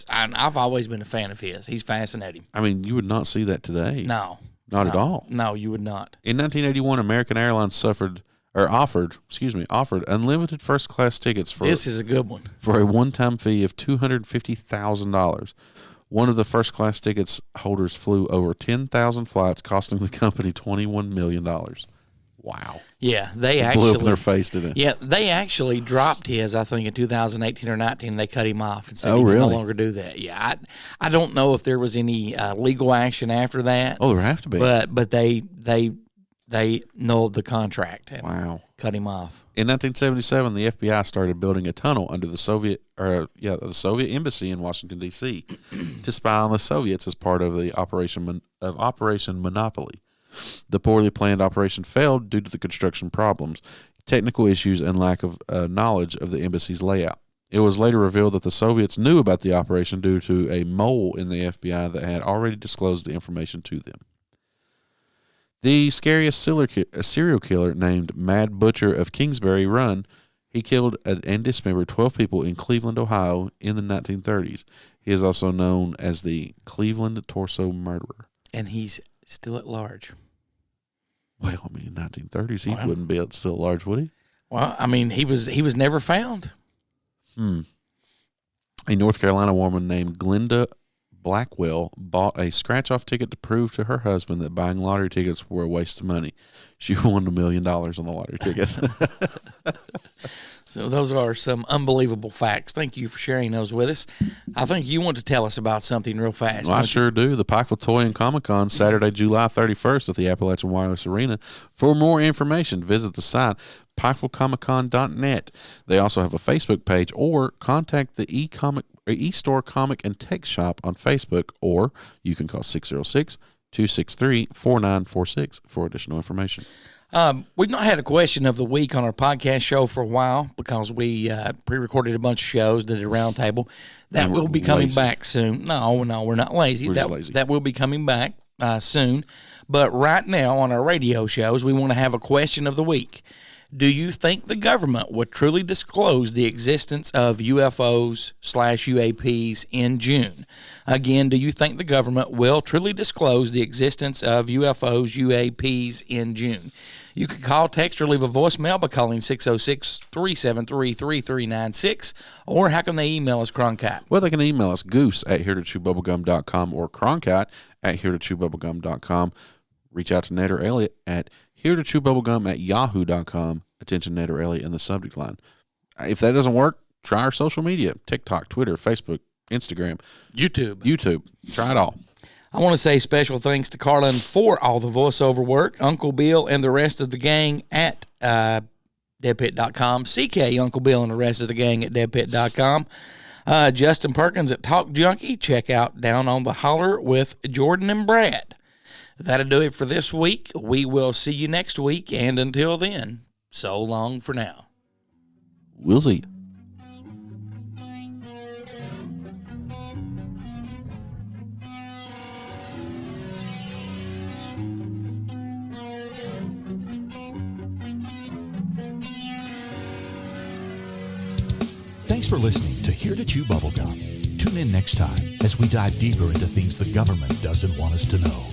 I've always been a fan of his. He's fascinating. I mean, you would not see that today. No, not at all. No, you would not. In 1981, American Airlines offered unlimited first-class tickets for. This is a good one. For a one-time fee of $250,000. One of the first-class tickets holders flew over 10,000 flights, costing the company $21 million. Wow. Yeah, they blew up in their face, didn't it? Yeah, they actually dropped his, I think, in 2018 or 19. They cut him off and said he can really? no longer do that. Yeah, I don't know if there was any legal action after that. Oh, there have to be. But they nulled the contract and cut him off. In 1977, the FBI started building a tunnel under the Soviet embassy in Washington D.C. to spy on the Soviets as part of the Operation Monopoly. The poorly planned operation failed due to the construction problems, technical issues, and lack of knowledge of the embassy's layout. It was later revealed that the Soviets knew about the operation due to a mole in the FBI that had already disclosed the information to them. The scariest serial killer named Mad Butcher of Kingsbury Run, he killed and dismembered 12 people in Cleveland, Ohio in the 1930s. He is also known as the Cleveland Torso Murderer. And he's still at large. Well, I mean, in the 1930s, he wouldn't be still at large, would he? Well, I mean, he was never found. A North Carolina woman named Glenda Blackwell bought a scratch-off ticket to prove to her husband that buying lottery tickets were a waste of money. She won $1 million on the lottery ticket. So those are some unbelievable facts. Thank you for sharing those with us. I think you want to tell us about something real fast. Well, I sure do. The Pikeville Toy and Comic-Con, Saturday, July 31st at the Appalachian Wireless Arena. For more information, visit the site PikevilleComicCon.net. They also have a Facebook page, or contact the e-store comic and tech shop on Facebook, or you can call 606-263-4946 for additional information. We've not had a question of the week on our podcast show for a while because we pre-recorded a bunch of shows, did a roundtable. That will be coming back soon. No, we're not lazy. That will be coming back soon. But right now on our radio shows, we want to have a question of the week. Do you think the government would truly disclose the existence of UFOs/UAPs in June? Again, do you think the government will truly disclose the existence of UFOs/UAPs in June? You can call, text, or leave a voicemail by calling 606-373-3396, or how can they email us, Cronkite? Well, they can email us, goose@heretotchewbubblegum.com or cronkite@heretotchewbubblegum.com. Reach out to Ned or Elliot at heretotchewbubblegum@yahoo.com. Attention, Ned or Elliot in the subject line. If that doesn't work, try our social media, TikTok, Twitter, Facebook, Instagram, YouTube. Try it all. I want to say special thanks to Carlin for all the voiceover work, Uncle Bill and the rest of the gang at deadpit.com, CK, Uncle Bill and the rest of the gang at deadpit.com, Justin Perkins at Talk Junkie. Check out Down on the Holler with Jordan and Brad. That'll do it for this week. We will see you next week, and until then, so long for now. We'll see you. Thanks for listening to Here to Chew Bubblegum. Tune in next time as we dive deeper into things the government doesn't want us to know.